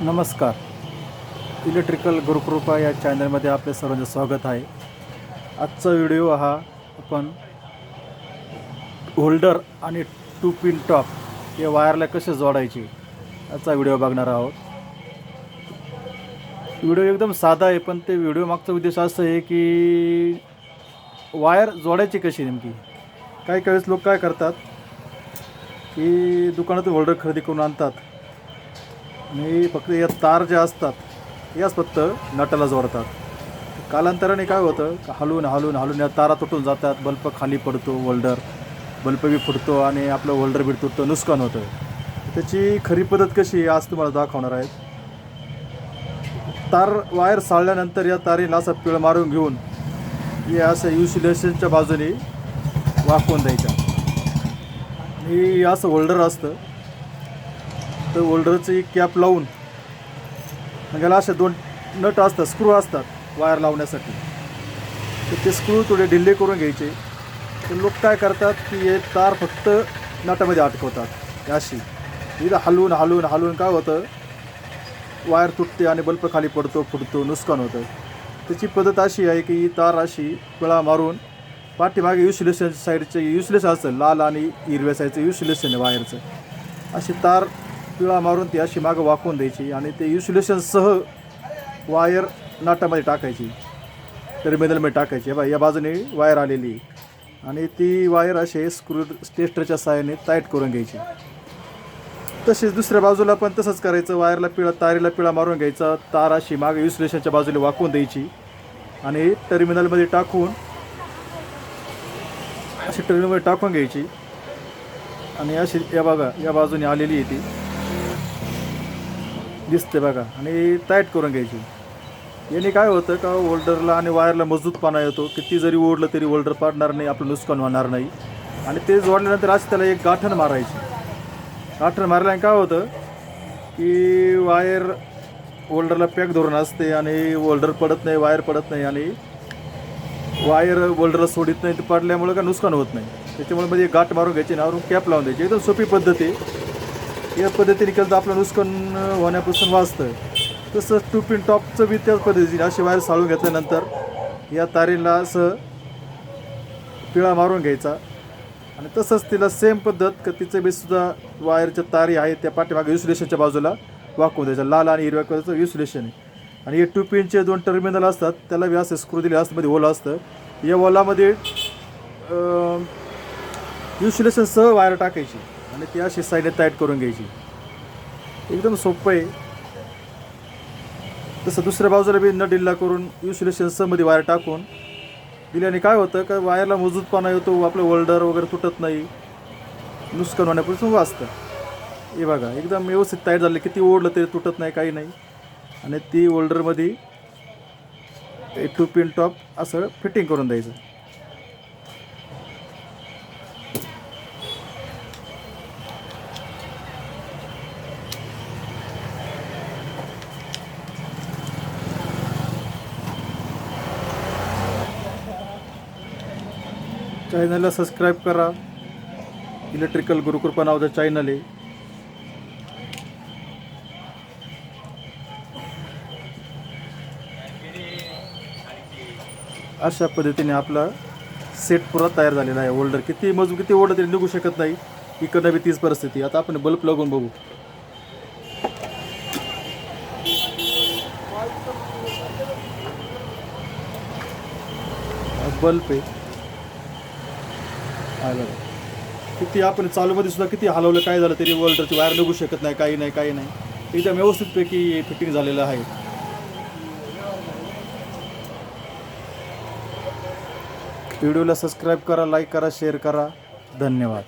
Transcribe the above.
नमस्कार. इलेक्ट्रिकल गुरुकृपा या चॅनलमध्ये आपले सर्वांचे स्वागत आहे. आजचा व्हिडिओ हा आपण होल्डर आणि 2 पिन टॉप हे वायरला कसे जोडायचे याचा व्हिडिओ बघणार आहोत. व्हिडिओ एकदम साधा आहे, पण ते व्हिडिओ मागचा उद्देश असं आहे की वायर जोडायची कशी नेमकी. काही वेळेस लोक काय करतात की दुकानातून होल्डर खरेदी करून आणतात आणि फक्त या तार ज्या असतात याच फक्त नटाला जोडतात. कालांतराने काय होतं, हलवून हलवून हलवून या तारा तुटून जातात, बल्ब खाली पडतो, होल्डर बल्ब बी फुटतो आणि आपलं होल्डर बी तुटतं, नुकसान होतं. त्याची खरी पद्धत कशी आहे आज तुम्हाला दाखवणार आहे. तार वायर साळल्यानंतर या तारीला असा पिळ मारून घेऊन हे असं इन्सुलेशनच्या बाजूने वाकवून द्यायच्या. आणि असं होल्डर असतं तर होल्डरची कॅप लावून म्हणजे याला असे 2 नट असतात, स्क्रू असतात वायर लावण्यासाठी. तर ते स्क्रू थोडे ढिल्ले करून घ्यायचे. तर लोक काय करतात की हे तार फक्त नटामध्ये अटकवतात अशी. इथं हलवून हलवून हलवून काय होतं, वायर तुटते आणि बल्ब खाली पडतो, फुटतो, नुकसान होतं. त्याची पद्धत अशी आहे की ही तार अशी पिळा मारून पाठीमागे इन्सुलेशन साईडचे इन्सुलेशन असतं, लाल आणि हिरव्या साईडचं इन्सुलेशन आहे वायरचं. अशी तार पिळा मारून ती अशी मागं वाकवून द्यायची आणि ते इन्सुलेशनसह वायर नाटामध्ये टाकायची, टर्मिनलमध्ये टाकायची. बघा या बाजूने वायर आलेली आणि ती वायर असे स्क्रू टेस्टरच्या सहाय्याने टाईट करून घ्यायची. तसेच दुसऱ्या बाजूला पण तसंच करायचं. वायरला तारीला पिळा मारून घ्यायचा, तार अशी मागे इन्सुलेशनच्या बाजूला वाकवून द्यायची आणि टर्मिनलमध्ये टाकून अशी टर्मिनलमध्ये टाकून घ्यायची आणि अशी या बघा या बाजूने आलेली आहे ती दिसते बघा, आणि टाईट करून घ्यायची. याने काय होतं का होल्डरला आणि वायरला मजबूतपणा येतो. किती जरी ओढलं तरी होल्डर पाडणार नाही, आपलं नुकसान होणार नाही. आणि ते जोडल्यानंतर अशी त्याला एक गाठण मारायची. गाठण मारल्याने काय होतं की वायर होल्डरला पॅक धरून असते आणि होल्डर पडत नाही, वायर पडत नाही आणि वायर होल्डरला सोडित नाही. ते पडल्यामुळे का नुकसान होत नाही. त्याच्यामुळे मध्ये एक गाठ मारून घ्यायची, नावरून कॅप लावून द्यायची. एकदम सोपी पद्धत आहे. या पद्धतीने केलं तर आपलं नुकसान होण्यापासून वाचतं. तसंच 2 पिन टॉपचं बी त्याच पद्धतीने अशी वायर साळून घेतल्यानंतर या तारीला असं पिळा मारून घ्यायचा आणि तसंच तिला सेम पद्धत का तिचं बी सुद्धा वायरच्या तारी आहेत त्या पाठीमागे इन्सुलेशनच्या बाजूला वाकवून द्यायच्या. लाल आणि हिरव्या कलरचं इन्सुलेशन आहे आणि हे 2 पिनचे 2 टर्मिनल असतात, त्याला बी असं स्क्रू दिले असतं, मध्ये ओलं असतं. या ओलामध्ये इन्सुलेशनसह वायर टाकायची आणि ती अशी साईडने टाईट करून घ्यायची. एकदम सोपं आहे. तसं दुसऱ्या बाजूला बी न ढिल्ला करून इन्सुलेशनसहमध्ये वायर टाकून दिल्याने काय होतं का वायरला मजबूतपणा येतो, आपलं होल्डर वगैरे तुटत नाही, नुकसान होण्यापासून वाचतं. हे बघा एकदम व्यवस्थित टाईट झालं, किती ओढलं तरी तुटत नाही, काही नाही. आणि ती होल्डरमध्ये 2 पिन टॉप असं फिटिंग करून द्यायचं. चॅनलला सबस्क्राईब करा. इलेक्ट्रिकल गुरुकृपा नावाचं चॅनल आहे. अशा पद्धतीने आपला सेट पुरा तयार झालेला आहे. होल्डर किती मजबूत, किती ओढलं तरी निघू शकत नाही. इकडनं बी तीच परिस्थिती. आता आपण बल्ब लागून बघू. बल्ब आहे आलं. किती आपण चालूमध्ये सुद्धा किती हलवलं काय झालं तरी होल्डरची वायर निघू शकत नाही, काही नाही, काही नाही. एकदम व्यवस्थितपैकी फिटिंग झालेलं आहे. व्हिडिओला सबस्क्राईब करा, लाईक करा, शेअर करा. धन्यवाद.